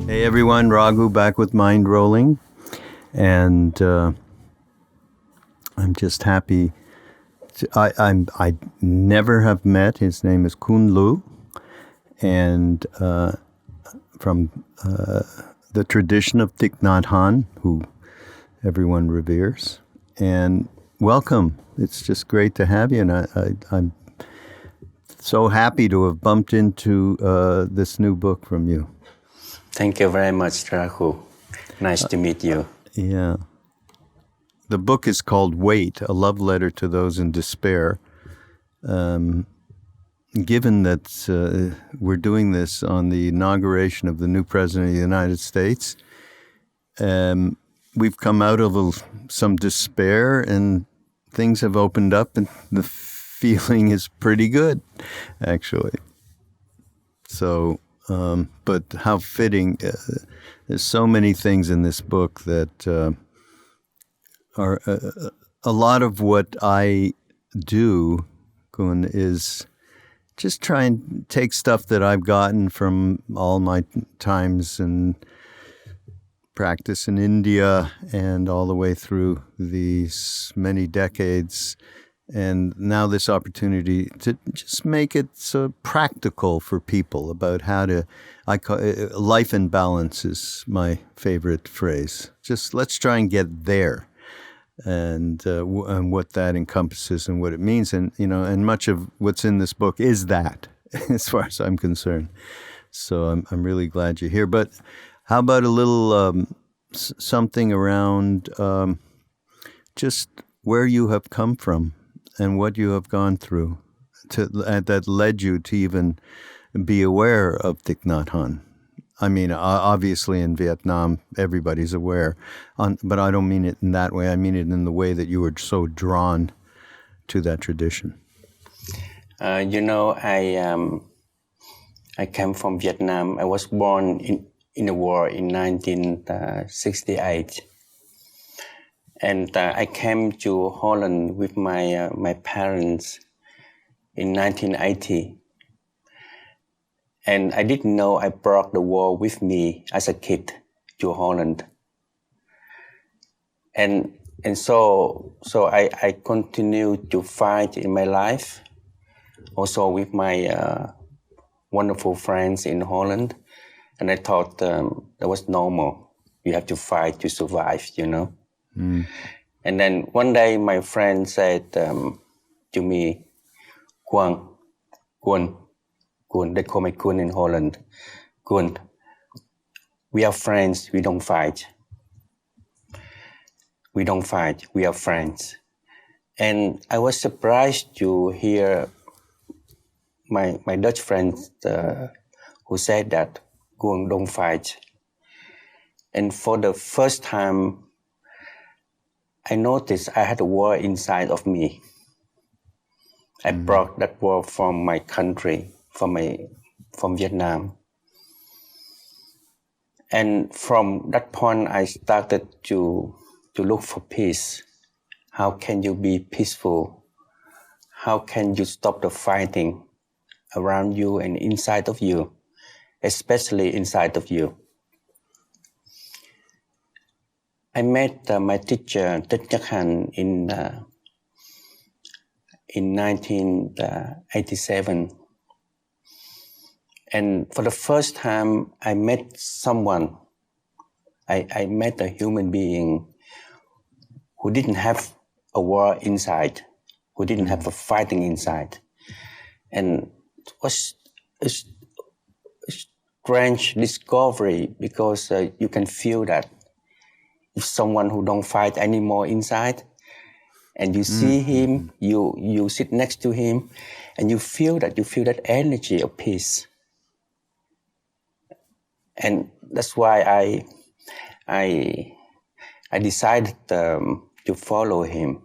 Hey everyone, Raghu back with Mindrolling, and I'm just happy. I never have met. His name is Cuong Lu, and from the tradition of Thich Nhat Hanh, who everyone reveres. And welcome. It's just great to have you, and I'm so happy to have bumped into this new book from you. Thank you very much, Raghu. Nice to meet you. Yeah. The book is called Wait, a love letter to those in despair. Given that we're doing this on the inauguration of the new president of the United States, we've come out of some despair and things have opened up and the feeling is pretty good, actually. So, but how fitting. There's so many things in this book that are a lot of what I do, Kun, is just try and take stuff that I've gotten from all my times and practice in India and all the way through these many decades. And now this opportunity to just make it so practical for people about how to, life in balance is my favorite phrase. Just let's try and get there. And what that encompasses and what it means, and and much of what's in this book is that, as far as I'm concerned. So I'm really glad you're here. But how about a little something around just where you have come from and what you have gone through that led you to even be aware of Thich Nhat Hanh. I mean, obviously in Vietnam, everybody's aware, but I don't mean it in that way. I mean it in the way that you were so drawn to that tradition. I came from Vietnam. I was born in the war in 1968. And I came to Holland with my parents in 1980. And I didn't know I brought the war with me as a kid to Holland. And so I continued to fight in my life, also with my wonderful friends in Holland. And I thought that was normal. You have to fight to survive, Mm. And then one day my friend said to me, Cuong, they call me Cuong in Holland. Cuong, we are friends, we don't fight. We don't fight, we are friends. And I was surprised to hear my Dutch friend who said that, Cuong, don't fight. And for the first time, I noticed I had a war inside of me. I brought that war from my country, from Vietnam. And from that point, I started to look for peace. How can you be peaceful? How can you stop the fighting around you and inside of you, especially inside of you? I met my teacher, Thich Nhat Hanh, in 1987. And for the first time, I met someone. I met a human being who didn't have a war inside, who didn't have a fighting inside. And it was a strange discovery because you can feel that if someone who don't fight anymore inside, and you see him, you sit next to him, and you feel that energy of peace. And that's why I decided to follow him.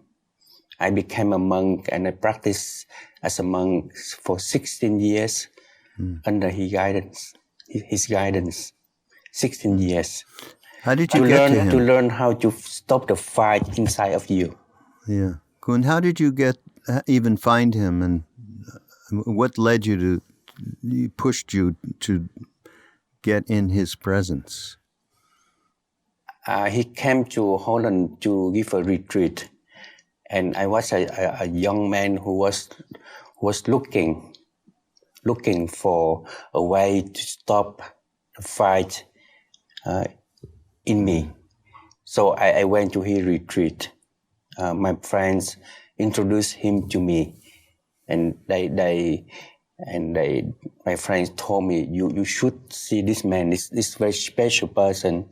I became a monk and I practiced as a monk for 16 years under his guidance. 16 years. How did you get to him? To learn how to stop the fight inside of you. Yeah. Kun, how did you even find him, and what led you pushed you to get in his presence? He came to Holland to give a retreat, and I was a young man who was looking for a way to stop the fight in me. So I went to his retreat. My friends introduced him to me, and my friends told me, you should see this man, this very special person.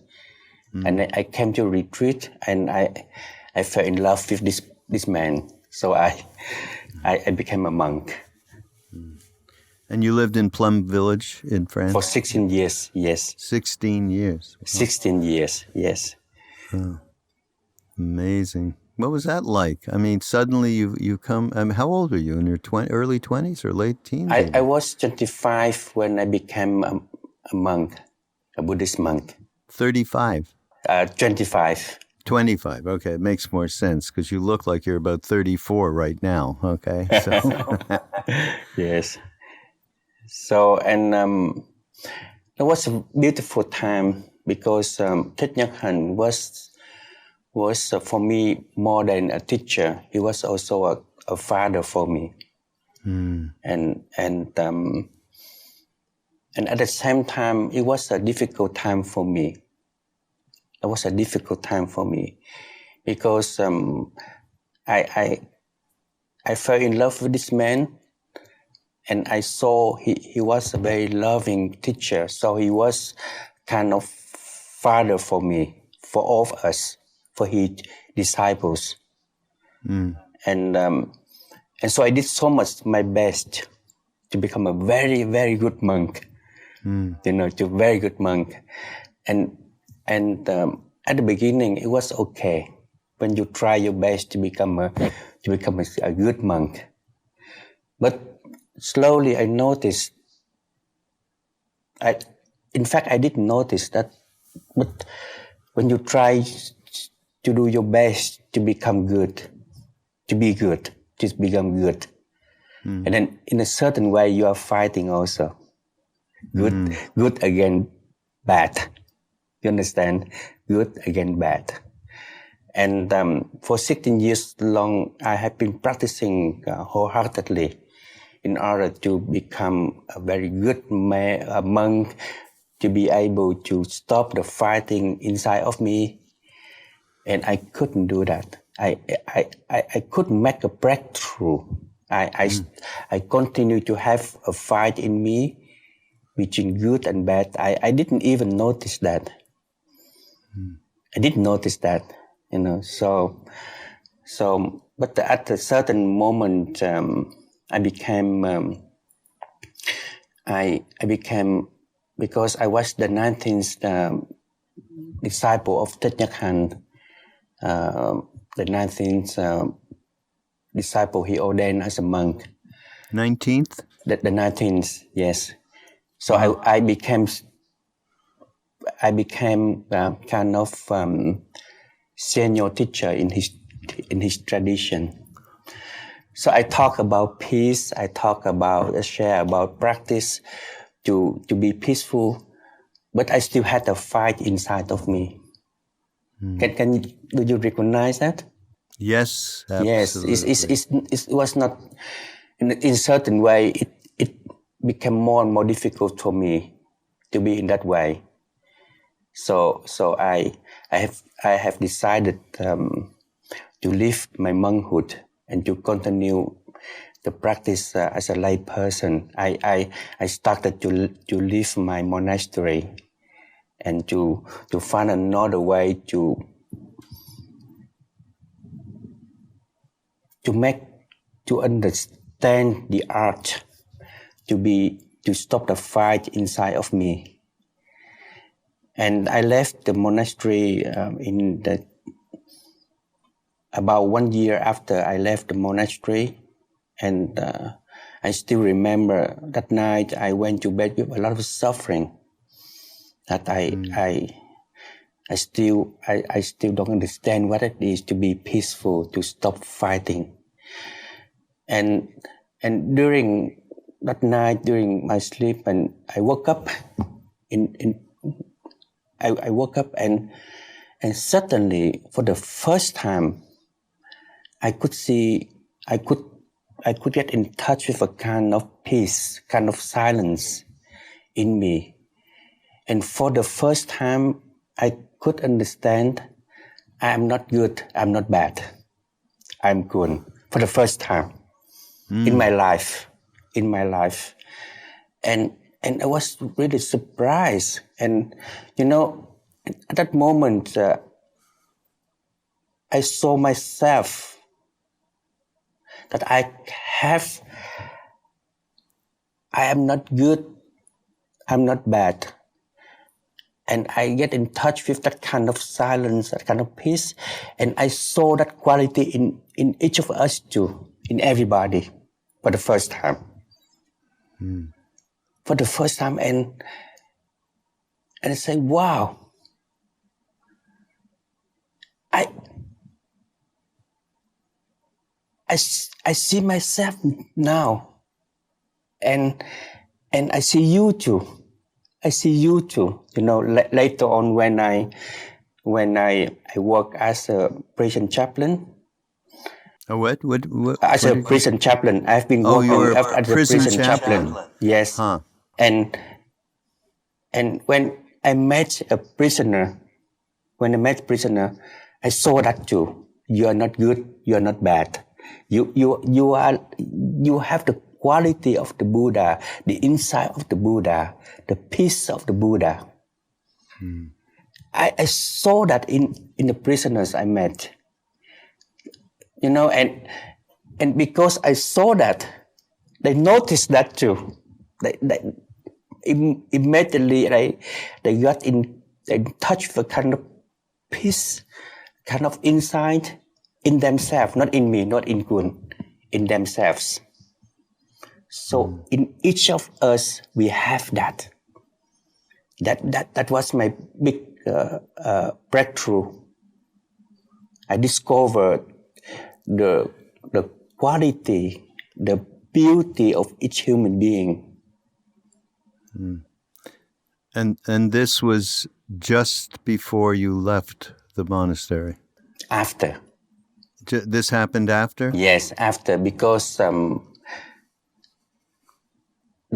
And I came to retreat, and I fell in love with this man. So I became a monk. And you lived in Plum Village in France? For 16 years, yes. 16 years. Wow. 16 years, yes. Oh, amazing. What was that like? I mean, suddenly you come, how old were you? In your early 20s or late teens? I was 25 when I became a monk, a Buddhist monk. 35? 25. 25. Okay, it makes more sense because you look like you're about 34 right now. Okay, so yes. So, and it was a beautiful time because Thich Nhat Hanh was for me more than a teacher. He was also a father for me. And at the same time, it was a difficult time for me. It was a difficult time for me because I fell in love with this man, and I saw he was a very loving teacher. So he was kind of father for me, for all of us, for his disciples. And so I did so much my best to become a very, very good monk. To a very good monk. And at the beginning, it was okay when you try your best to become a good monk. But slowly, I noticed. I didn't notice that. But when you try to do your best to become good, to become good, and then in a certain way, you are fighting also. Good against bad. You understand? Good against bad. And for 16 years long, I have been practicing wholeheartedly in order to become a very good monk, to be able to stop the fighting inside of me. And I couldn't do that. I couldn't make a breakthrough. I continue to have a fight in me between good and bad. I didn't even notice that. I didn't notice that, So, but at a certain moment, I became because I was the 19th disciple of Thich Nhat Hanh, the 19th disciple he ordained as a monk. 19th? The 19th, yes. So I became kind of senior teacher in his tradition. So I talk about peace. I share about practice to be peaceful, but I still had a fight inside of me. Do you recognize that? Yes, absolutely. Yes. It was not in a certain way. It became more and more difficult for me to be in that way. So I have decided to leave my monkhood and to continue the practice as a lay person. I started to leave my monastery and to find another way to understand the art, to stop the fight inside of me. And I left the monastery about 1 year after I left the monastery, and I still remember that night I went to bed with a lot of suffering. That I still don't understand what it is to be peaceful, to stop fighting. And during that night, during my sleep, and I woke up I woke up and suddenly, for the first time, I could get in touch with a kind of peace, kind of silence in me. And for the first time, I could understand I am not good, I'm not bad, I'm good. For the first time in my life. And I was really surprised. And, at that moment, I saw myself that I am not good, I'm not bad. And I get in touch with that kind of silence, that kind of peace. And I saw that quality in each of us too, in everybody, for the first time. For the first time. And I say, wow. I see myself now. And I see you too. Later on when I work as a prison chaplain. What? As a prison chaplain, I've been working as a prison chaplain. Yes. Huh. And when I met a prisoner, I saw that too. You are not good. You are not bad. You have the quality of the Buddha, the insight of the Buddha, the peace of the Buddha. I saw that in the prisoners I met. And because I saw that, they noticed that too. They immediately they got in touch with a kind of peace, kind of insight in themselves, not in me, not in Kun, in themselves. So in each of us, we have that. That was my big breakthrough. I discovered the quality, the beauty of each human being. And this was just before you left the monastery? After. This happened after? Yes, after, because the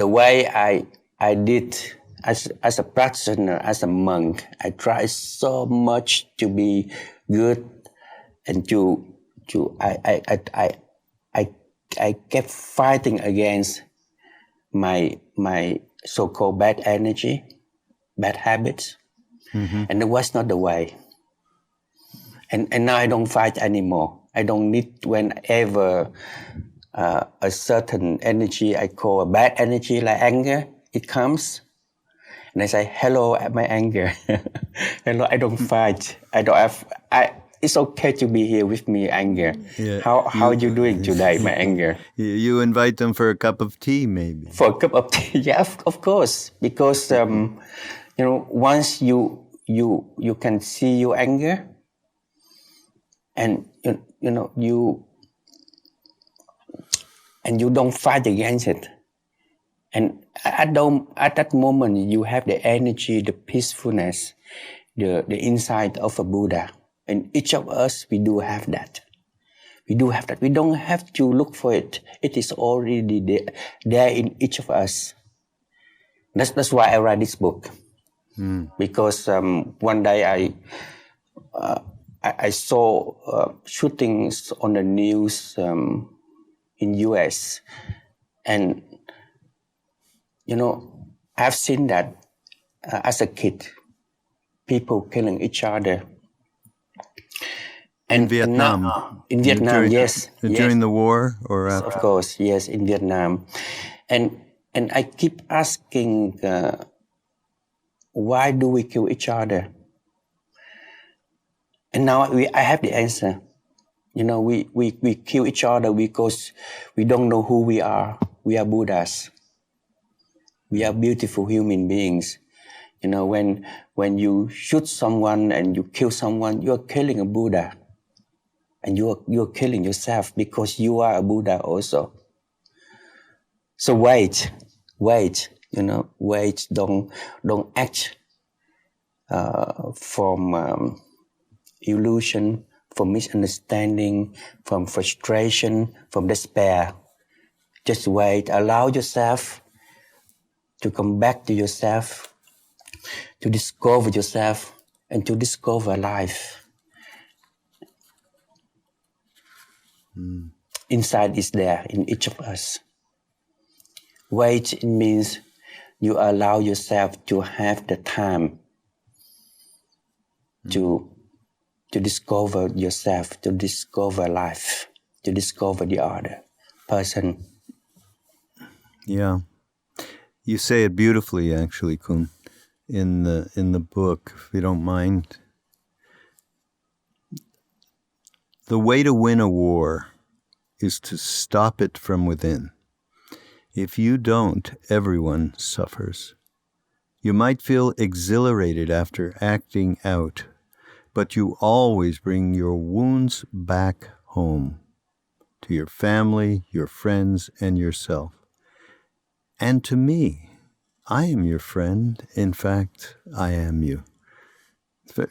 way I did as a practitioner, as a monk, I tried so much to be good, and I kept fighting against my so-called bad energy, bad habits, and it was not the way. And now I don't fight anymore. I don't need, whenever a certain energy I call a bad energy, like anger, it comes, and I say, hello, my anger. Hello, I don't fight. It's okay to be here with me, anger. Yeah. How are you doing today, my anger? You invite them for a cup of tea, maybe. For a cup of tea, yeah, of course. Because, once you can see your anger, and you don't fight against it, and at that moment you have the energy, the peacefulness, the insight of a Buddha, and each of us, we do have that. We don't have to look for it. It is already there in each of us. That's why I write this book, because one day I saw shootings on the news in US, and I've seen that as a kid, people killing each other. In Vietnam? In Vietnam, yes. During the war or after? Of course, yes, in Vietnam. And I keep asking, why do we kill each other? And now I have the answer. We kill each other because we don't know who we are. We are Buddhas. We are beautiful human beings. When you shoot someone and you kill someone, you are killing a Buddha. And you are killing yourself, because you are a Buddha also. So wait. Wait, don't act from illusion, from misunderstanding, from frustration, from despair. Just wait. Allow yourself to come back to yourself, to discover yourself, and to discover life. Inside is there in each of us. Wait means you allow yourself to have the time to discover yourself, to discover life, to discover the other person. Yeah. You say it beautifully, actually, Kun, in the book, if you don't mind. The way to win a war is to stop it from within. If you don't, everyone suffers. You might feel exhilarated after acting out, but you always bring your wounds back home, to your family, your friends, and yourself. And to me, I am your friend. In fact, I am you.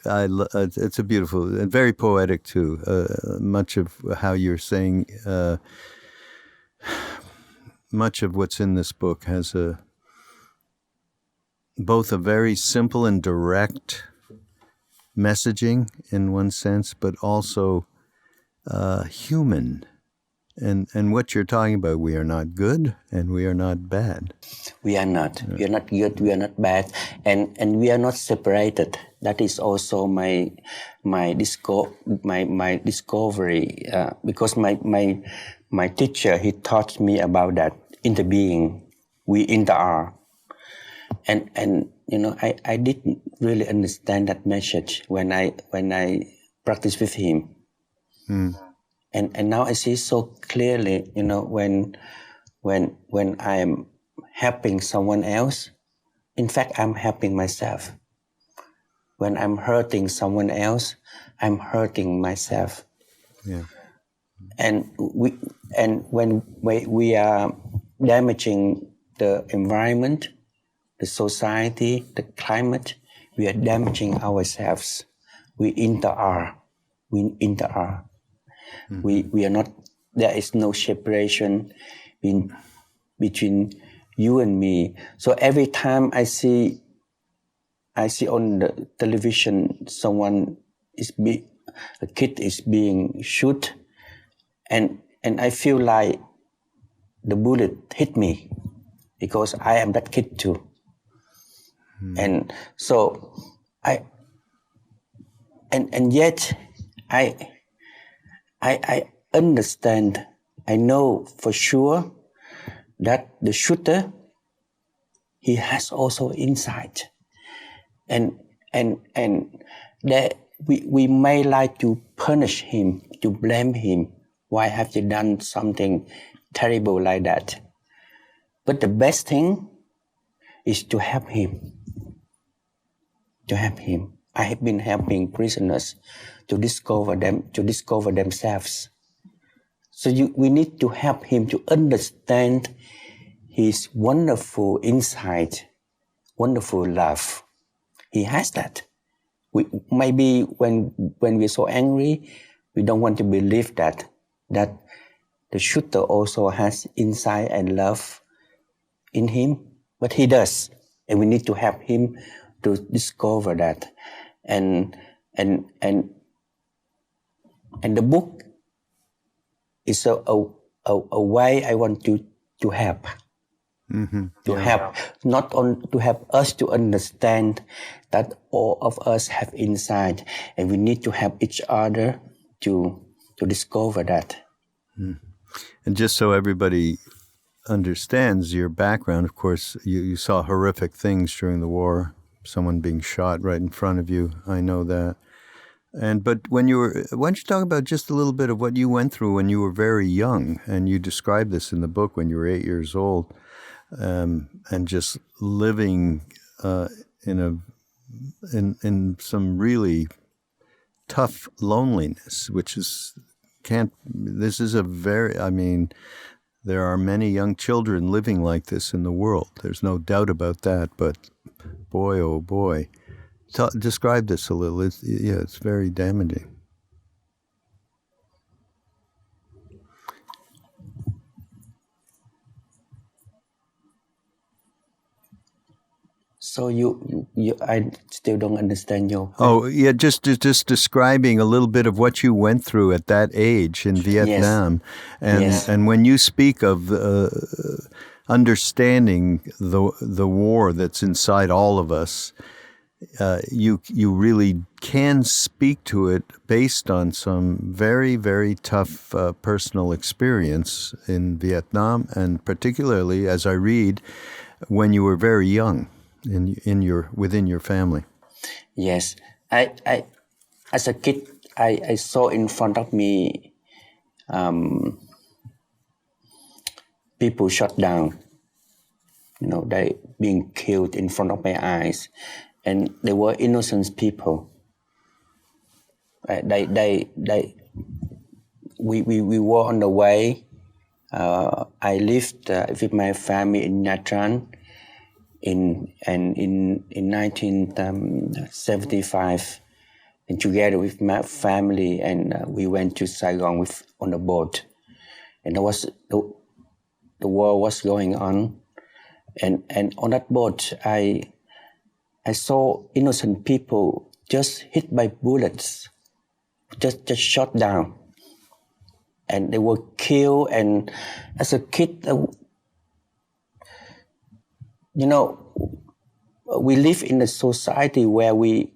It's a beautiful and very poetic too. Much of how you're saying, much of what's in this book has both a very simple and direct messaging in one sense, but also human. And what you're talking about, we are not good and we are not bad. We are not. We are not good. We are not bad, and we are not separated. That is also my discovery. Because my teacher, he taught me about that interbeing. We inter-are, and I didn't really understand that message when I practiced with him. And now I see so clearly, when I am helping someone else, in fact, I'm helping myself. When I'm hurting someone else, I'm hurting myself. Yeah. And when we are damaging the environment, the society, the climate, we are damaging ourselves. We inter-are. We are not. There is no separation between you and me. So every time I see on the television a kid is being shot, and I feel like the bullet hit me because I am that kid too. And so and yet I understand, I know for sure that the shooter, he has also insight. And that we may like to punish him, to blame him. Why have you done something terrible like that? But the best thing is to help him. To help him. I have been helping prisoners to discover themselves. So we need to help him to understand his wonderful insight, wonderful love. He has that. Maybe when we're so angry, we don't want to believe that the shooter also has insight and love in him, but he does, and we need to help him to discover that. And the book is a way I want to help. To help, not on to help us to understand that all of us have insight, and we need to help each other to discover that. And just so everybody understands your background, of course, you saw horrific things during the war, someone being shot right in front of you. I know that. But why don't you talk about just a little bit of what you went through when you were very young, and you described this in the book when you were 8 years old. And just living in some really tough loneliness, which is this is a very, There are many young children living like this in the world. There's no doubt about that. But boy, oh boy, describe this a little. It's very damaging. So I still don't understand your. Oh yeah, just describing a little bit of what you went through at that age in Vietnam, and when you speak of understanding the war that's inside all of us, you really can speak to it based on some very, very tough personal experience in Vietnam, and particularly, as I read, when you were very young within your family. Yes, I as a kid, I saw in front of me people shot down. They being killed in front of my eyes, and they were innocent people. We were on the way. I lived with my family in Nha Trang in 1975, and together with my family, and we went to Saigon on a boat, and the war was going on, and on that boat I saw innocent people just hit by bullets, just shot down, and they were killed. And as a kid, we live in a society where we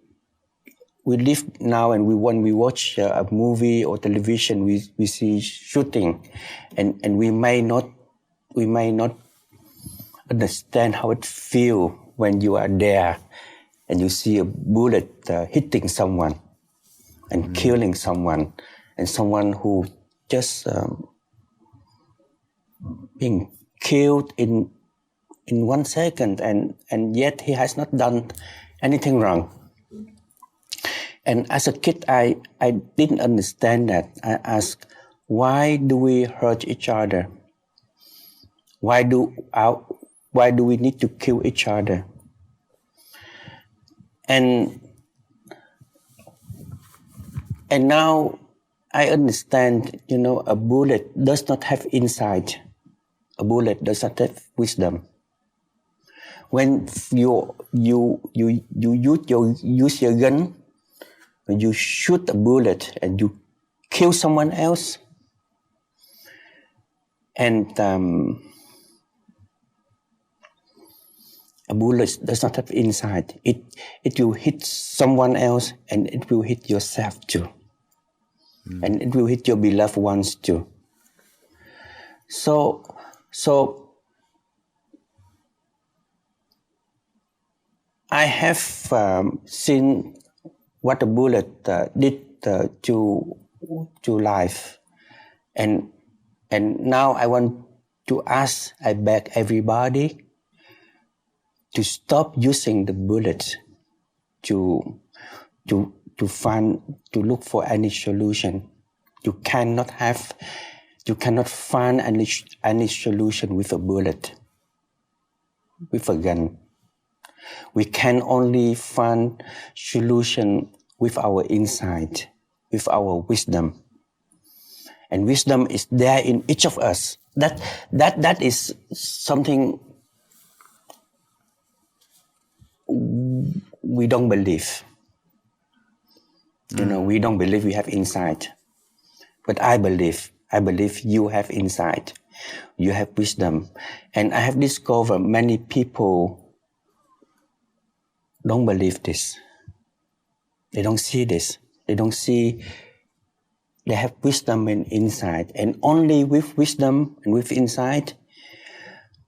live now, and when we watch a movie or television, we see shooting, and we may not understand how it feels when you are there and you see a bullet hitting someone and killing someone, and someone who just being killed in 1 second, and yet he has not done anything wrong. And as a kid, I didn't understand that. I asked, why do we hurt each other? Why do we need to kill each other? And now I understand, a bullet does not have insight. A bullet does not have wisdom. When you use your gun, when you shoot a bullet and you kill someone else, and a bullet does not have insight. It will hit someone else, and it will hit yourself too. And it will hit your beloved ones too. So I have seen what a bullet did to life, and now I want to ask, I beg everybody to stop using the bullet to look for any solution. You cannot find any solution with a bullet, with a gun. We can only find solution with our insight, with our wisdom. And wisdom is there in each of us. That is something we don't believe. We don't believe we have insight. But I believe you have insight. You have wisdom. And I have discovered many people don't believe this. They don't see this. They don't see they have wisdom and insight. And only with wisdom and with insight,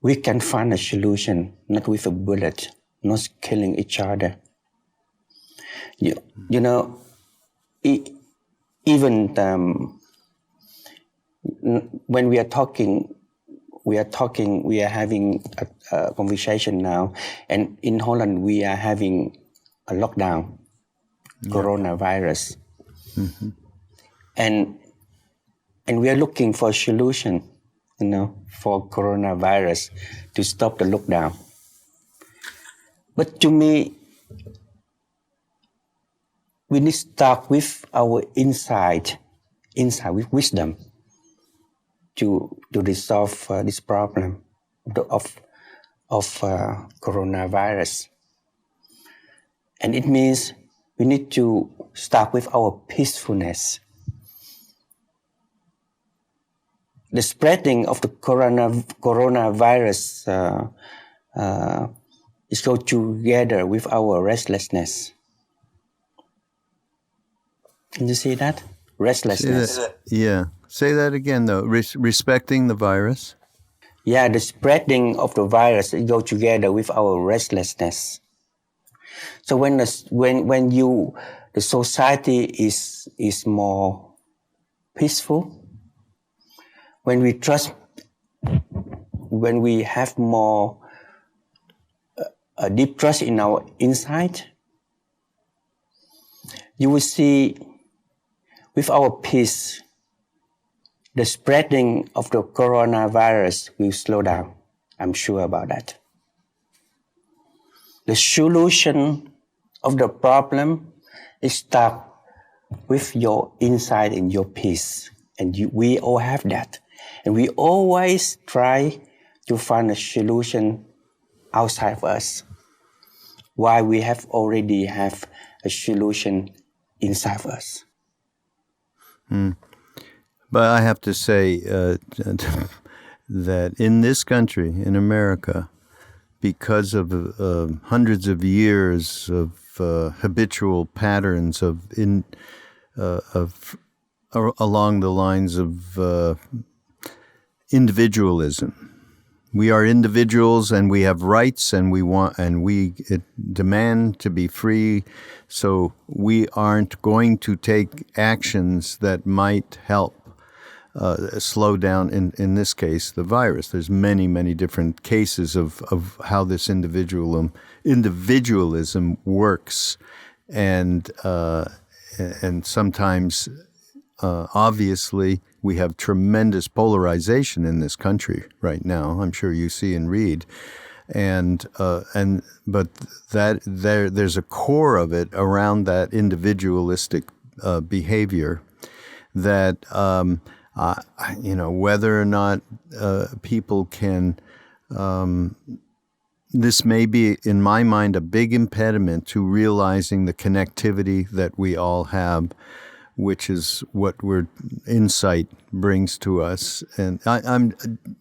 we can find a solution, not with a bullet, not killing each other. Even when we are talking, we are having a conversation now, and in Holland we are having a lockdown, coronavirus, and we are looking for a solution. for coronavirus to stop the lockdown. But to me, we need to start with our inside with wisdom to resolve this problem of coronavirus. And it means we need to start with our peacefulness. The spreading of the coronavirus is go together with our restlessness. Can you see that? Restlessness. Say that again, though. Respecting the virus. Yeah, the spreading of the virus go together with our restlessness. So when the society is more peaceful, when we have more a deep trust in our inside, you will see with our peace, the spreading of the coronavirus will slow down. I'm sure about that. The solution of the problem is start with your inside and your peace. And we all have that. And we always try to find a solution outside of us. Why we already have a solution inside of us. But I have to say that in this country, in America, because of hundreds of years of habitual patterns along the lines of individualism. We are individuals and we have rights and we demand to be free. So we aren't going to take actions that might help slow down, in this case, the virus. There's many, many different cases of how this individualism works. And sometimes, obviously, we have tremendous polarization in this country right now. I'm sure you see and read, but there's a core of it around that individualistic behavior that whether or not people can. This may be, in my mind, a big impediment to realizing the connectivity that we all have, which is what insight brings to us. And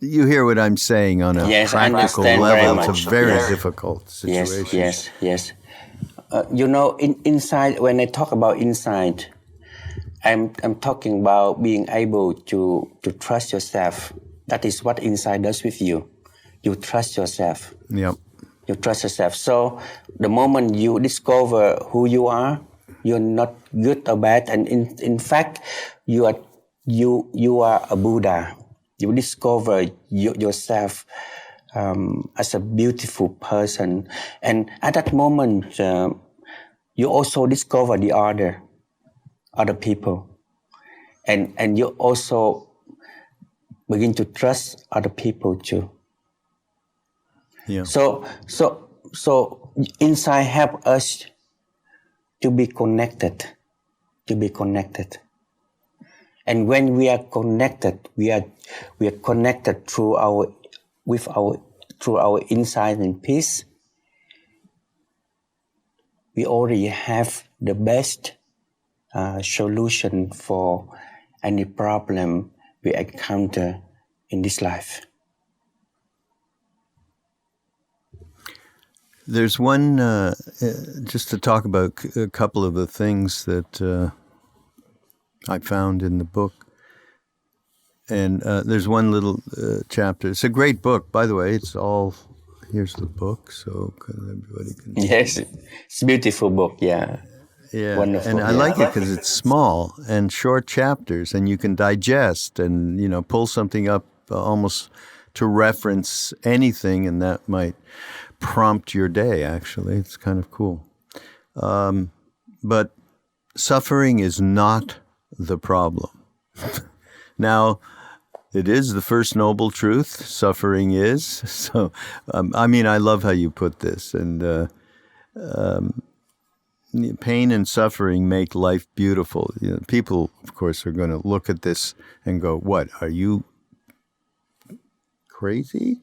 you hear what I'm saying on a practical level. It's a very difficult situation. Yes. Inside, when I talk about insight, I'm talking about being able to trust yourself. That is what insight does with you. You trust yourself. Yep. You trust yourself. So the moment you discover who you are, you're not good or bad, and in fact, you are a Buddha. You discover yourself as a beautiful person, and at that moment, you also discover the other people, and you also begin to trust other people too. Yeah. So insight help us to be connected. And when we are connected, we are connected through our insight and peace. We already have the best solution for any problem we encounter in this life. There's one, just to talk about a couple of the things that I found in the book. And there's one little chapter. It's a great book, by the way. Here's the book, so everybody can... Yes, it's a beautiful book, yeah. Yeah, wonderful. And I like it because it's small and short chapters, and you can digest and, pull something up almost to reference anything, and that might prompt your day, actually. It's kind of cool. But suffering is not the problem. Now, It is the first noble truth. Suffering is. So, I love how you put this. And pain and suffering make life beautiful. People, of course, are going to look at this and go, "What? Are you crazy?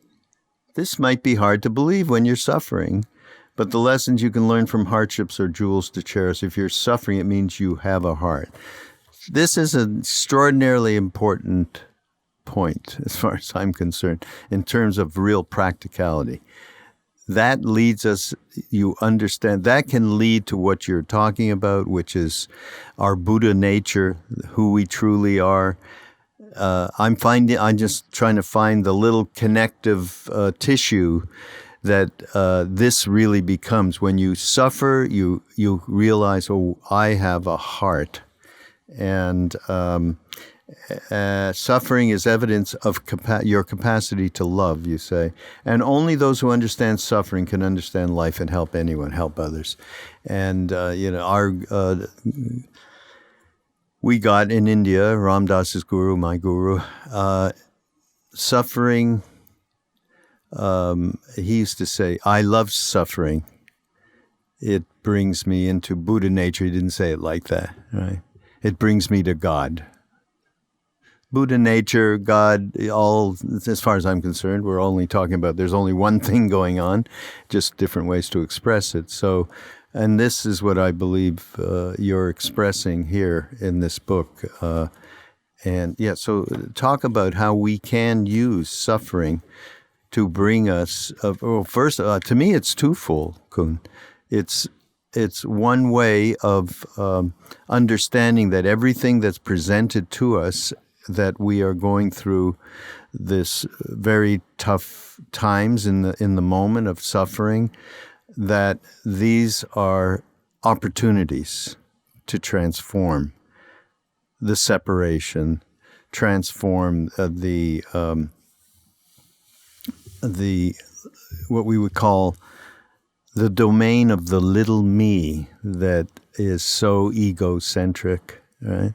This might be hard to believe when you're suffering." But the lessons you can learn from hardships are jewels to cherish. If you're suffering, it means you have a heart. This is an extraordinarily important point, as far as I'm concerned, in terms of real practicality. That leads us, you understand, that can lead to what you're talking about, which is our Buddha nature, who we truly are. I'm just trying to find the little connective tissue that this really becomes. When you suffer, you realize, oh, I have a heart. And suffering is evidence of your capacity to love, you say. And only those who understand suffering can understand life and help anyone, help others. And, we got in India, Ram Dass's guru, my guru, suffering. He used to say, I love suffering. It brings me into Buddha nature. He didn't say it like that, right? It brings me to God. Buddha nature, God, all, as far as I'm concerned, we're only talking about there's only one thing going on, just different ways to express it. So, and this is what I believe you're expressing here in this book. So talk about how we can use suffering to bring us, first, to me it's twofold, Kun. It's one way of understanding that everything that's presented to us, that we are going through this very tough times in the moment of suffering, that these are opportunities to transform the separation, transform the what we would call the domain of the little me that is so egocentric, right?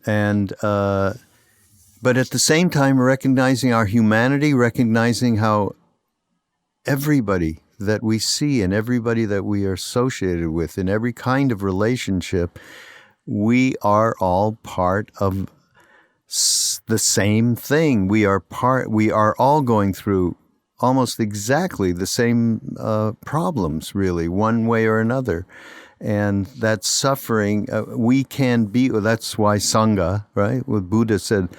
And but at the same time, recognizing our humanity, recognizing how everybody that we see and everybody that we are associated with in every kind of relationship, we are all part of the same thing. We are all going through almost exactly the same problems, really, one way or another. And that suffering, we can be, that's why Sangha, right? What Buddha said,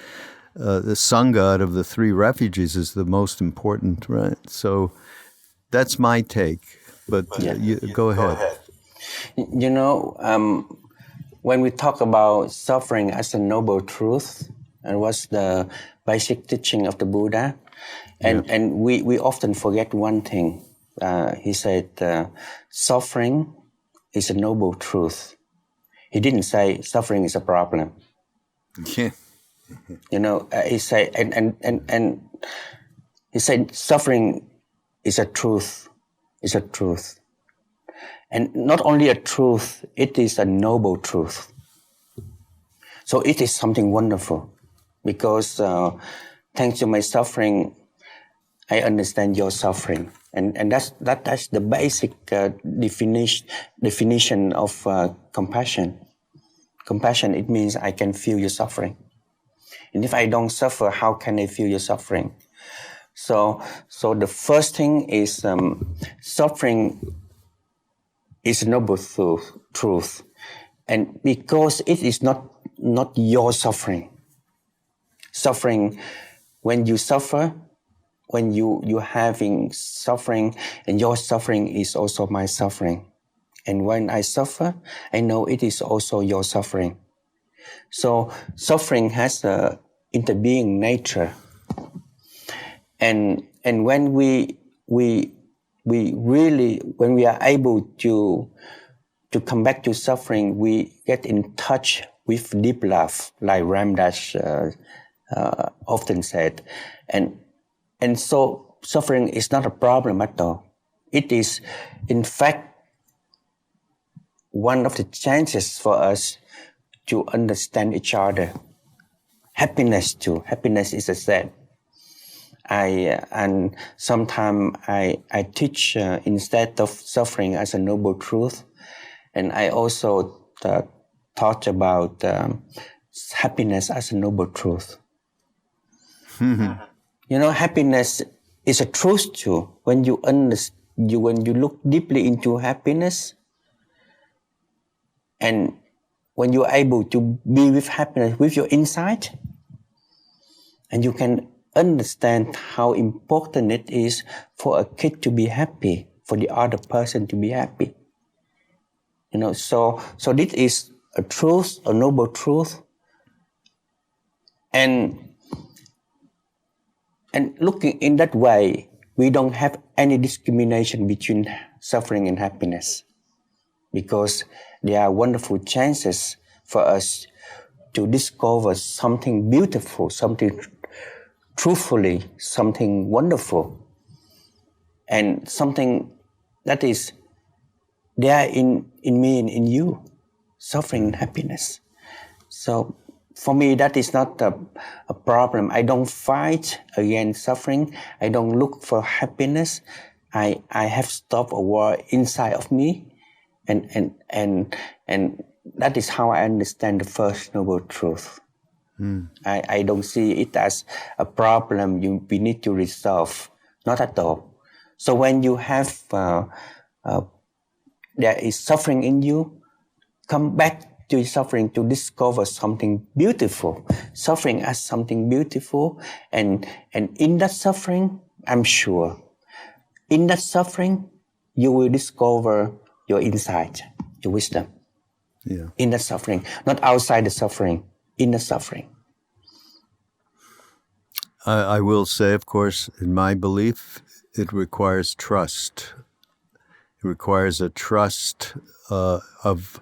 the Sangha out of the three refuges is the most important, right? So that's my take, but go ahead. When we talk about suffering as a noble truth, and what's the basic teaching of the Buddha, and we often forget one thing. He said, suffering is a noble truth. He didn't say suffering is a problem. Yeah. He said, and he said suffering is a truth. It's a truth. And not only a truth, it is a noble truth. So it is something wonderful, because thanks to my suffering, I understand your suffering. And that's the basic definition of compassion. Compassion, it means I can feel your suffering. And if I don't suffer, how can I feel your suffering? So the first thing is suffering is a noble truth. And because it is not your suffering. Suffering, when you suffer, when you're having suffering, and your suffering is also my suffering. And when I suffer, I know it is also your suffering. So suffering has a interbeing nature. And when we really, when we are able to come back to suffering, we get in touch with deep love, like Ram Dass often said. And so suffering is not a problem at all. It is, in fact, one of the chances for us to understand each other, happiness too. Happiness is a state. And sometimes I teach instead of suffering as a noble truth, and I also taught about happiness as a noble truth. Happiness is a truth too. When you when you look deeply into happiness, and when you are able to be with happiness with your insight, and you can understand how important it is for a kid to be happy, for the other person to be happy. So this is a truth, a noble truth. And looking in that way, we don't have any discrimination between suffering and happiness, because there are wonderful chances for us to discover something beautiful, something truthfully, something wonderful, and something that is there in me and in you, suffering and happiness. So for me, that is not a problem. I don't fight against suffering. I don't look for happiness. I have stopped a war inside of me, and that is how I understand the First Noble Truth. I don't see it as a problem we need to resolve, not at all. So when you have there is suffering in you, come back to suffering to discover something beautiful, suffering as something beautiful, and in that suffering, I'm sure, in that suffering, you will discover your insight, your wisdom. Yeah. In the suffering, not outside the suffering, in the suffering. I will say, of course, in my belief, it requires trust. It requires a trust of,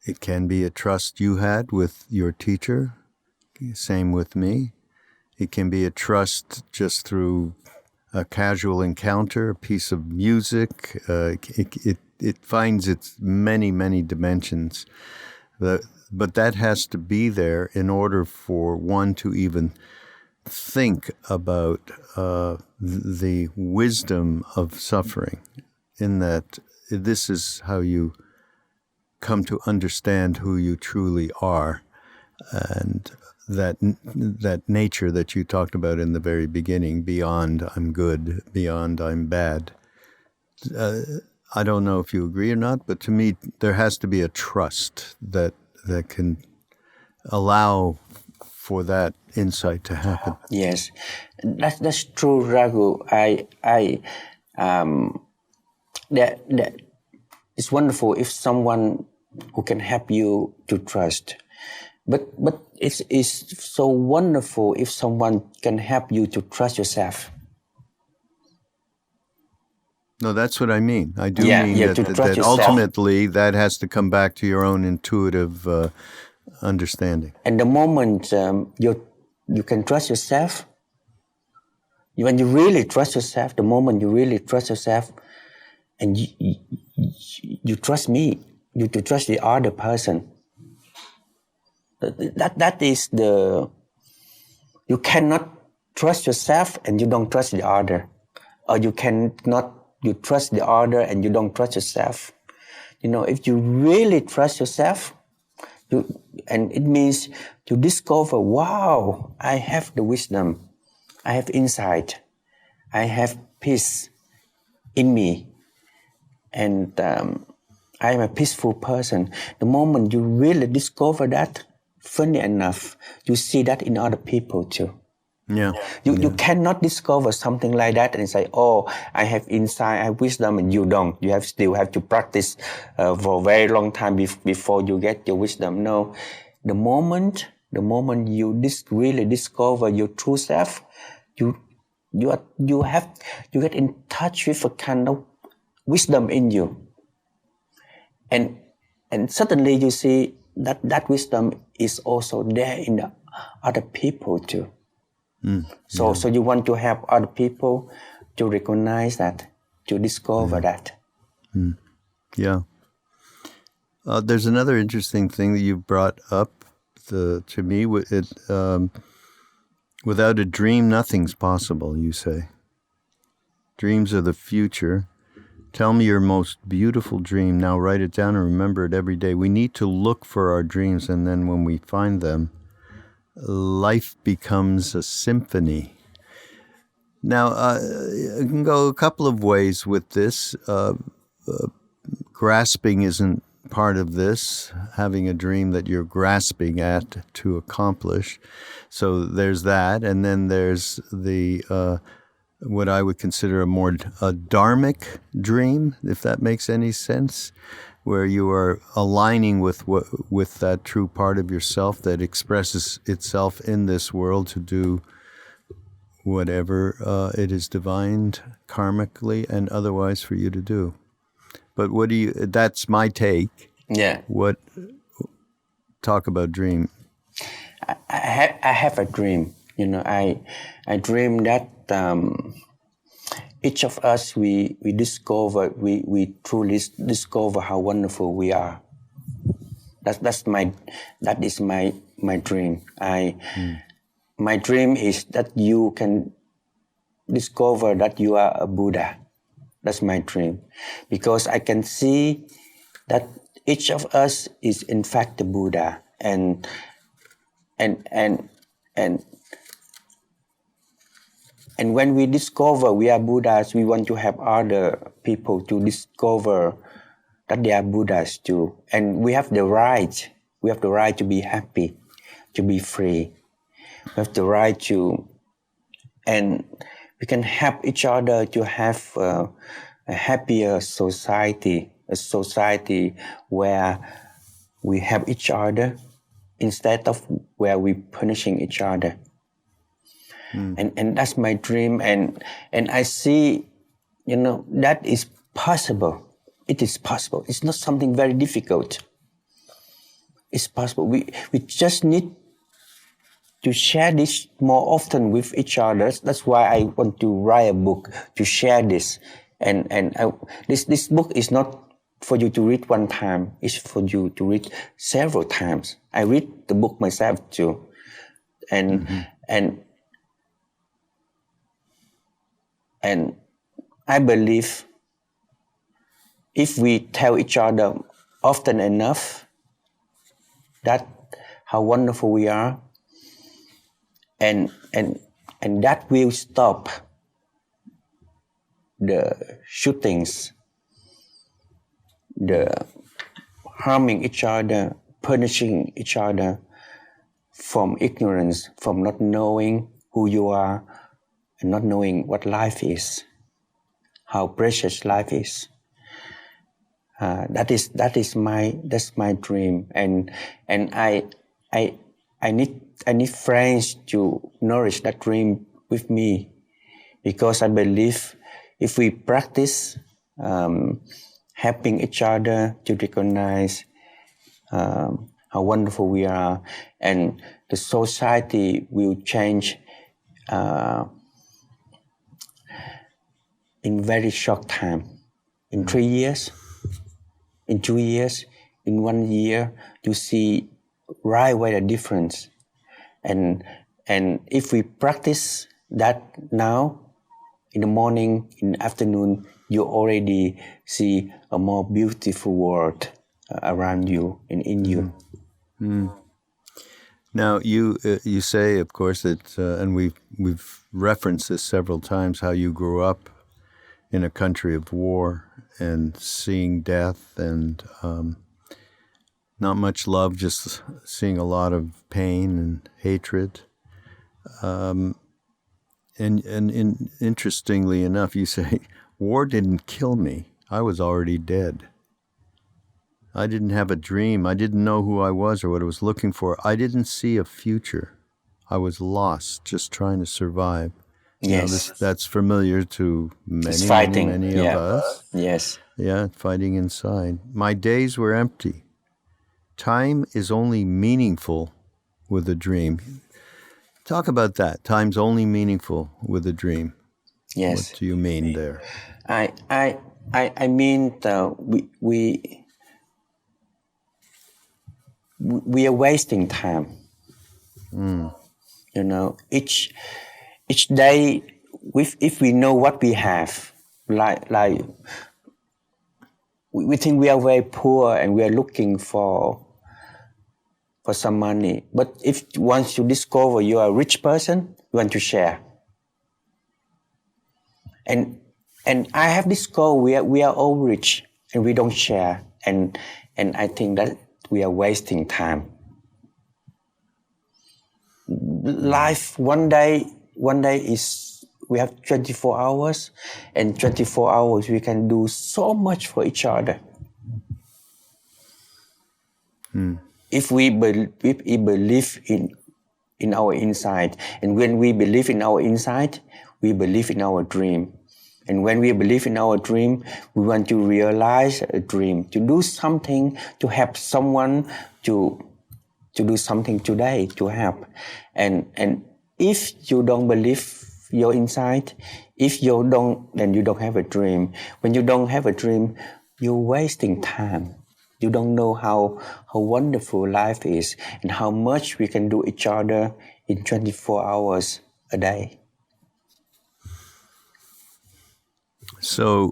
it can be a trust you had with your teacher, same with me. It can be a trust just through a casual encounter, a piece of music. It finds its many, many dimensions. But that has to be there in order for one to even think about the wisdom of suffering, in that this is how you come to understand who you truly are, and that nature that you talked about in the very beginning, beyond I'm good, beyond I'm bad. I don't know if you agree or not, but to me, there has to be a trust that can allow for that insight to happen. Yes, that's true, Raghu. That it's wonderful if someone who can help you to trust, but it's so wonderful if someone can help you to trust yourself. No, that's what I mean. I do Yeah, mean yeah, to that trust yourself. ultimately that has to come back to your own intuitive understanding. And the moment you can trust yourself, when you really trust yourself, the moment you really trust yourself, and you trust me, you to trust the other person. That is you cannot trust yourself and you don't trust the other, or you trust the other and you don't trust yourself. If you really trust yourself, and it means to discover, wow, I have the wisdom, I have insight, I have peace in me, and I am a peaceful person. The moment you really discover that, funny enough, you see that in other people too. Yeah. You cannot discover something like that and say, oh, I have insight, I have wisdom, and you don't. You still have to practice for a very long time before you get your wisdom. No, the moment you really discover your true self, you get in touch with a kind of wisdom in you, and suddenly you see that wisdom is also there in the other people too. So you want to help other people to recognize that, to discover that. Yeah. There's another interesting thing that you brought up to me, without a dream, nothing's possible, you say. Dreams are the future. Tell me your most beautiful dream. Now write it down and remember it every day. We need to look for our dreams, and then when we find them, life becomes a symphony. Now, you can go a couple of ways with this. Grasping isn't part of this, having a dream that you're grasping at to accomplish. So there's that. And then there's the what I would consider a dharmic dream, if that makes any sense, where you are aligning with that true part of yourself that expresses itself in this world to do whatever it is divined karmically and otherwise for you to do. But that's my take. Yeah. Talk about dream. I have a dream. I dream that each of us we discover we truly discover how wonderful we are. That is my dream. My dream is that you can discover that you are a Buddha. That's my dream, because I can see that each of us is in fact the Buddha, and when we discover we are Buddhas, we want to have other people to discover that they are Buddhas too. And we have the right. We have the right to be happy, to be free. We have the right to, and we can help each other to have a happier society, a society where we help each other instead of where we punishing each other. And that's my dream, and I see, that is possible. It is possible. It's not something very difficult. It's possible. We just need to share this more often with each other. That's why I want to write a book to share this. This book is not for you to read one time. It's for you to read several times. I read the book myself too, and I believe if we tell each other often enough that how wonderful we are, and that will stop the shootings, the harming each other, punishing each other from ignorance, from not knowing who you are, and not knowing what life is, how precious life is. That's my dream, and I need friends to nourish that dream with me, because I believe if we practice helping each other to recognize how wonderful we are, and the society will change in very short time, in 3 years, in 2 years, in 1 year, to see right away the difference. And if we practice that now, in the morning, in the afternoon, you already see a more beautiful world around you and in you. Now, you say, of course, that, and we've referenced this several times, how you grew up in a country of war and seeing death and not much love, just seeing a lot of pain and hatred. And interestingly enough, you say, war didn't kill me. I was already dead. I didn't have a dream. I didn't know who I was or what I was looking for. I didn't see a future. I was lost, just trying to survive. Yes. That's familiar to many of us. Yes. Yeah, fighting inside. My days were empty. Time is only meaningful with a dream. Talk about that. Time's only meaningful with a dream. Yes. What do you mean there? I mean we we are wasting time. You know, each day, if we know what we have, like we think we are very poor and we are looking for some money. But if once you discover you are a rich person, you want to share. And I have discovered we are all rich and we don't share. And I think that we are wasting time. Life one day is we have 24 hours, and 24 hours we can do so much for each other. If we believe in our inside, and when we believe in our inside, we believe in our dream. And when we believe in our dream, we want to realize a dream, to do something, to help someone, to do something today, to help. And if you don't believe your inside, then you don't have a dream. When you don't have a dream, you're wasting time. You don't know how wonderful life is and how much we can do each other in 24 hours a day. So,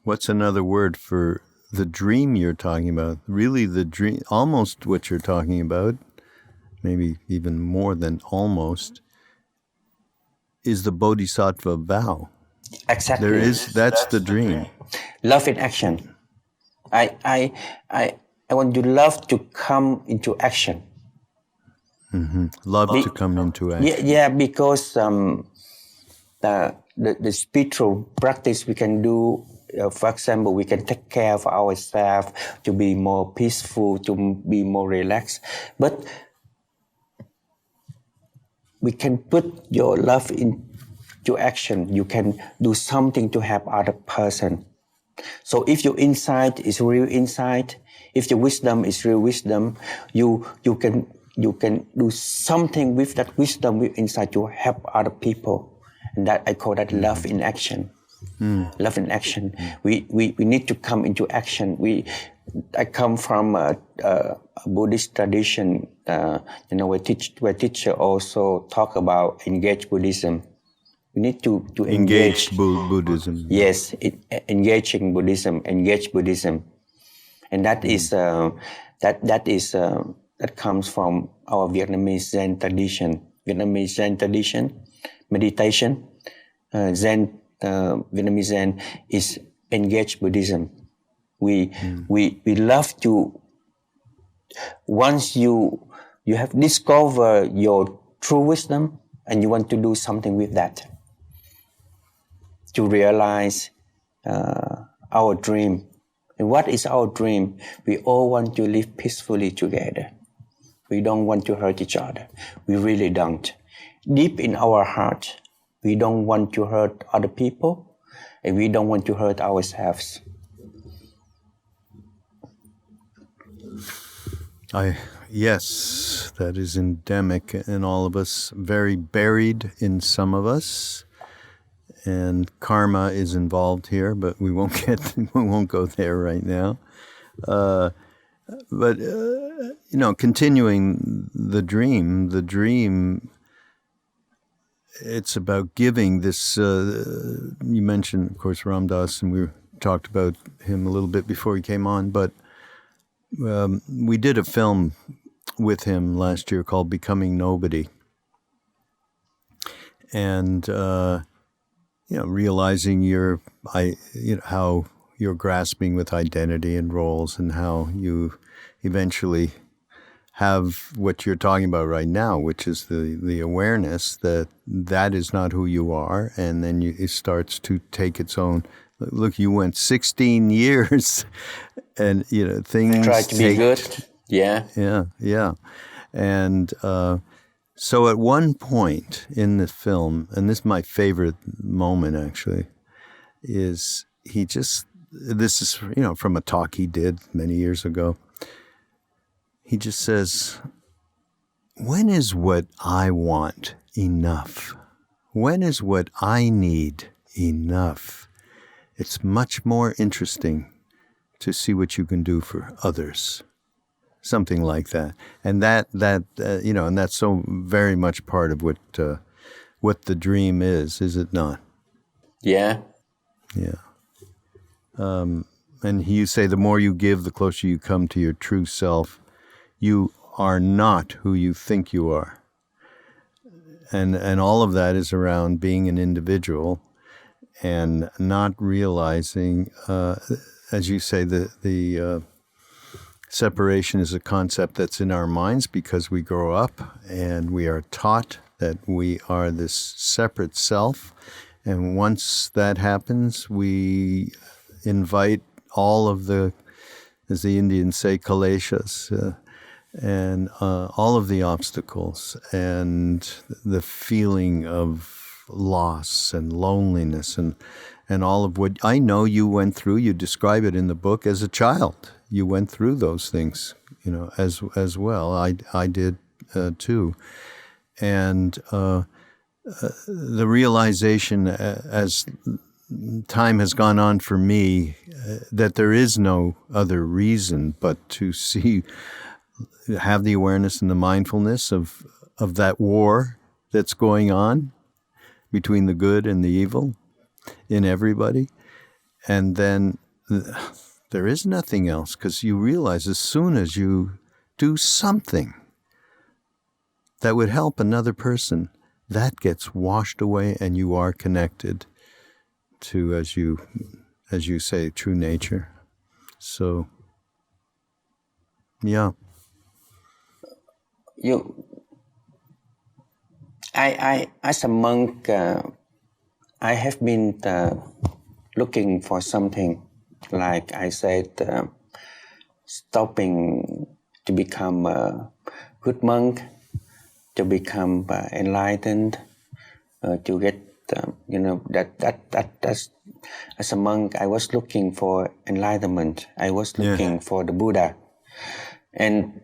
what's another word for the dream you're talking about? Really, the dream, almost what you're talking about, maybe even more than almost, is the bodhisattva vow. Exactly. That's the dream. Love in action. I want you love to come into action. Mm-hmm. Love to come into action. Yeah, because the spiritual practice we can do, for example, we can take care of ourselves to be more peaceful, to be more relaxed. But we can put your love into action. You can do something to help other person. So if your insight is real insight, if your wisdom is real wisdom, you can do something with that wisdom with insight to help other people. And that I call that love in action. Love in action. We need to come into action. I come from a Buddhist tradition, where teacher also talk about engaged Buddhism. We need to engage Buddhism. Yes, engaging Buddhism, engage Buddhism, and that is that comes from our Vietnamese Zen tradition. Vietnamese Zen tradition, meditation, Zen, Vietnamese Zen is engaged Buddhism. We love to, once you have discovered your true wisdom and you want to do something with that, to realize our dream. And what is our dream? We all want to live peacefully together. We don't want to hurt each other. We really don't. Deep in our heart, we don't want to hurt other people, and we don't want to hurt ourselves. Yes, that is endemic in all of us, very buried in some of us. And karma is involved here, but we won't go there right now. But continuing the dream, it's about giving this. You mentioned, of course, Ram Dass, and we talked about him a little bit before he came on. But we did a film with him last year called "Becoming Nobody," and realizing how you're grasping with identity and roles, and how you eventually have what you're talking about right now, which is the awareness that is not who you are, and then it starts to take its own. Look, you went 16 years, and things try to be good. Yeah, and so at one point in the film, and this is my favorite moment actually, is this is from a talk he did many years ago. He just says, when is what I want enough? When is what I need enough? It's much more interesting to see what you can do for others. something like that. And that and that's so very much part of what the dream is it not? Yeah. Yeah. And you say the more you give, the closer you come to your true self. You are not who you think you are. And all of that is around being an individual and not realizing, as you say, the separation is a concept that's in our minds because we grow up and we are taught that we are this separate self. And once that happens, we invite all of the, as the Indians say, kaleshas, and all of the obstacles and the feeling of loss and loneliness and all of what I know you went through. You describe it in the book as a child. You went through those things, as well. I did too. And the realization as time has gone on for me that there is no other reason but to have the awareness and the mindfulness of that war that's going on between the good and the evil in everybody. And then there is nothing else, because you realize as soon as you do something that would help another person, that gets washed away and you are connected to, as you say, true nature. So, yeah. I as a monk, I have been looking for something, like I said, stopping to become a good monk, to become enlightened, to get that's as a monk I was looking for enlightenment. I was looking for the Buddha, and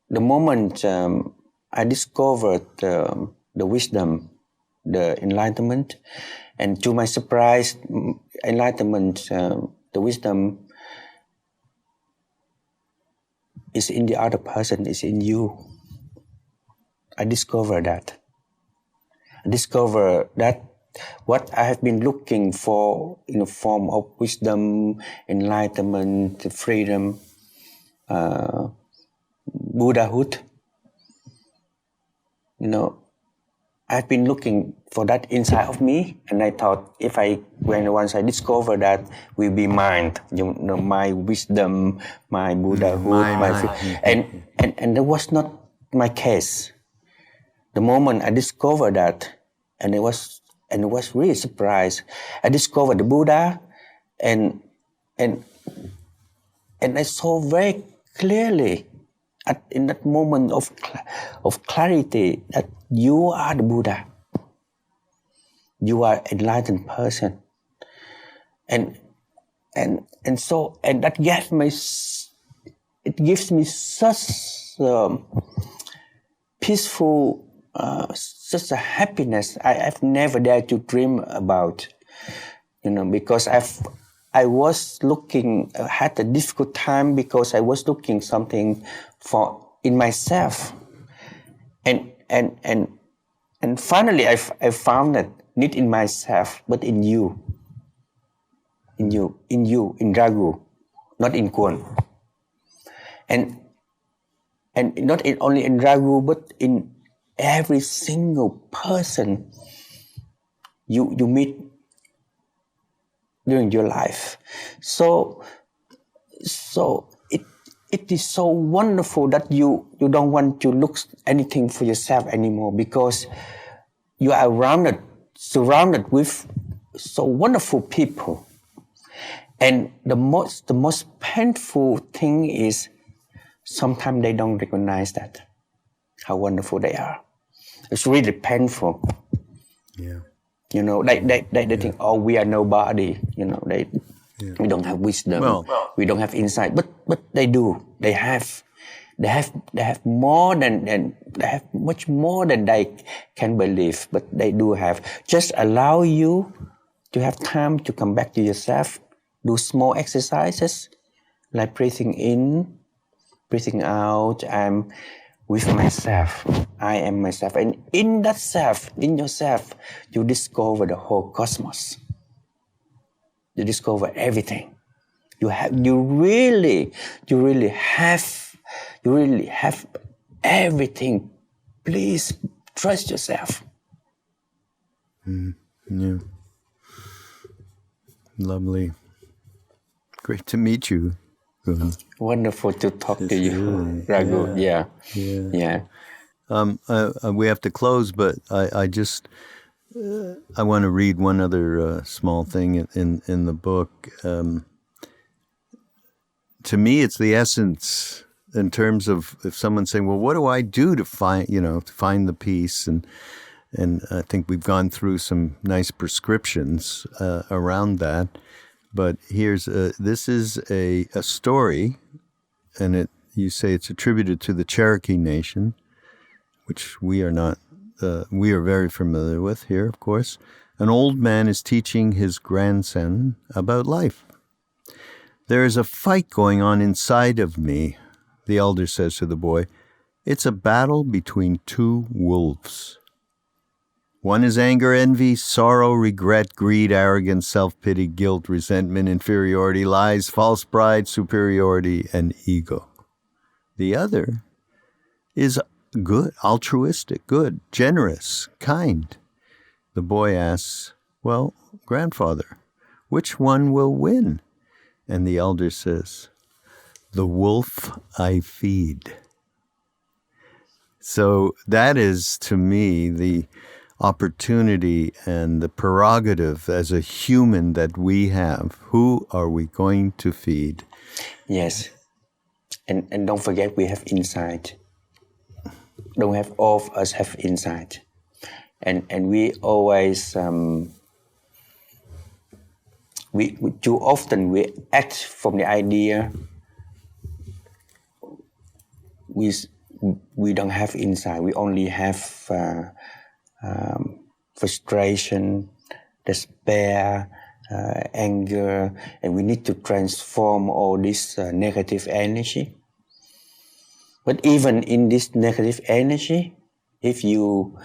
the moment I discovered the wisdom, the enlightenment, and to my surprise, enlightenment, the wisdom is in the other person, is in you. I discovered that. I discovered that what I have been looking for in the form of wisdom, enlightenment, freedom, Buddhahood, I've been looking for that inside of me, and I thought once I discover that, will be mine, my wisdom, my Buddhahood, and that was not my case. The moment I discovered that, and it was really surprised. I discovered the Buddha, and I saw very clearly in that moment of clarity that you are the Buddha. You are an enlightened person, and that gives me such peaceful. Such a happiness I've never dared to dream about, because I was looking, had a difficult time because I was looking something in myself, and finally I found that not in myself but in you, in Raghu, not in Cuong, and not only in Raghu but in every single person you meet during your life. So it is so wonderful that you don't want to look anything for yourself anymore, because you are surrounded with so wonderful people. And the most painful thing is sometimes they don't recognize that, how wonderful they are. It's really painful. Yeah. They think, oh, we are nobody. We don't have wisdom. We don't have insight. But they do. They have more than they have much more than they can believe. But they do have. Just allow you to have time to come back to yourself. Do small exercises like breathing in, breathing out. I'm with myself. I am myself. And in that self, in yourself, you discover the whole cosmos. You discover everything. You really have everything. Please trust yourself. Yeah. Lovely. Great to meet you. Wonderful to talk to you, Really, Raghu. Yeah. We have to close, but I just I want to read one other small thing in the book. To me, it's the essence in terms of if someone's saying, "Well, what do I do to find the peace?" and I think we've gone through some nice prescriptions around that. But this is a story, and you say it's attributed to the Cherokee Nation, which we are very familiar with here, of course. An old man is teaching his grandson about life. "There is a fight going on inside of me," the elder says to the boy. "It's a battle between two wolves. One is anger, envy, sorrow, regret, greed, arrogance, self-pity, guilt, resentment, inferiority, lies, false pride, superiority, and ego. The other is good, altruistic, good, generous, kind." The boy asks, "Well, grandfather, which one will win?" And the elder says, "The wolf I feed." So that is, to me, the opportunity and the prerogative as a human that we have. Who are we going to feed? Yes. And don't forget we have insight. Don't have all of us have insight. And we always we too often we act from the idea we don't have insight. We only have frustration, despair, anger, and we need to transform all this negative energy. But even in this negative energy, if you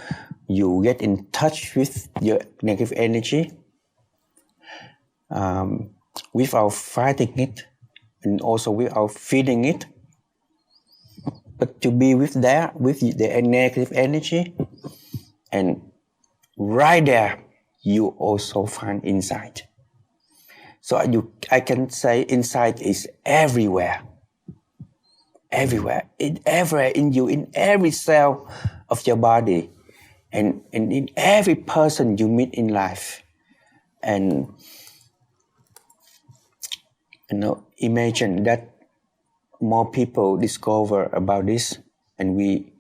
get in touch with your negative energy, without fighting it, and also without feeding it, but to be with the negative energy, and right there, you also find insight. So I can say insight is everywhere. Everywhere in you, in every cell of your body, and in every person you meet in life. And imagine that more people discover about this, and we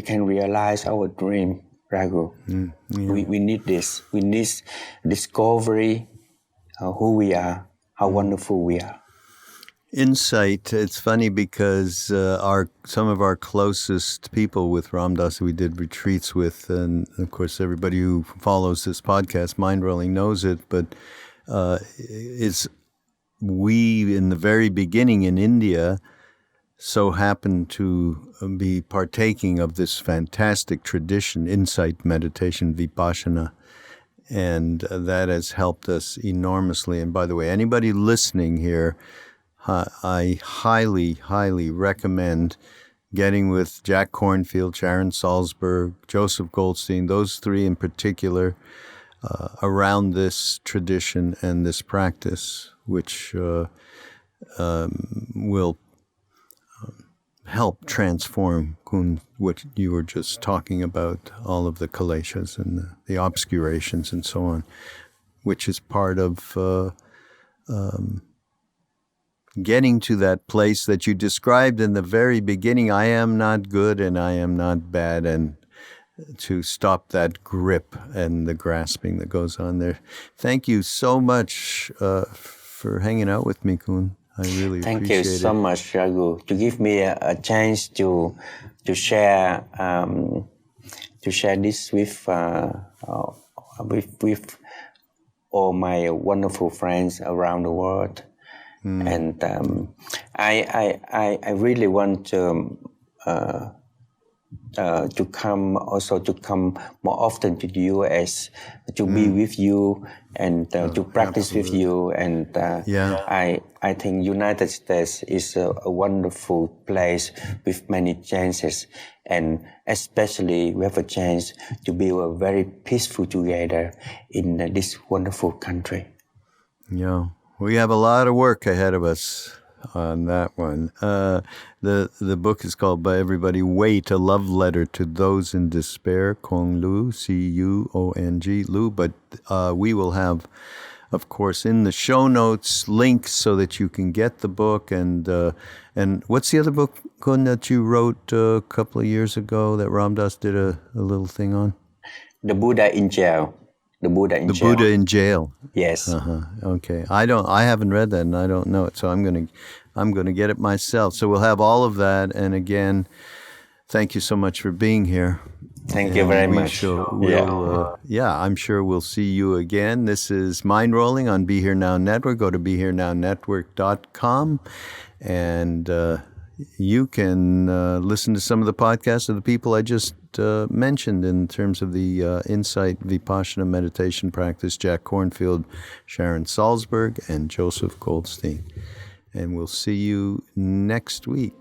can realize our dream, Raghu. We need this. We need discovery, who we are, how wonderful we are. Insight. It's funny because some of our closest people with Ram Dass we did retreats with, and of course everybody who follows this podcast, Mindrolling, knows it, but we in the very beginning in India so happened to be partaking of this fantastic tradition, insight meditation, vipassana, and that has helped us enormously. And by the way, anybody listening here, I highly, highly recommend getting with Jack Kornfield, Sharon Salzberg, Joseph Goldstein, those three in particular, around this tradition and this practice, which will help transform what you were just talking about, all of the kaleshas and the obscurations and so on, which is part of getting to that place that you described in the very beginning. I am not good and I am not bad, and to stop that grip and the grasping that goes on there. Thank you so much for hanging out with me, Kun. I really Thank appreciate it. Thank you so much, Raghu, to give me a chance to share this with all my wonderful friends around the world. And I really want to come more often to the US to be with you and to practice with you. And I think United States is a wonderful place with many chances, and especially we have a chance to build a very peaceful together in this wonderful country. Yeah, we have a lot of work ahead of us on that one. The book is called By Everybody Wait, a love letter to those in despair. Cuong Lu, Cuong Lu. But we will have, of course, in the show notes links so that you can get the book. And what's the other book, Kun, that you wrote a couple of years ago that Ram Dass did a little thing on? The Buddha in Jail. The Buddha in Jail. Yes. Okay. I haven't read that and I don't know it, so I'm gonna get it myself. So we'll have all of that. And again, thank you so much for being here. Thank you very much. I'm sure we'll see you again. This is Mindrolling on Be Here Now Network. Go to BeHereNowNetwork.com and you can listen to some of the podcasts of the people I just mentioned in terms of the Insight Vipassana meditation practice, Jack Kornfield, Sharon Salzberg, and Joseph Goldstein. And we'll see you next week.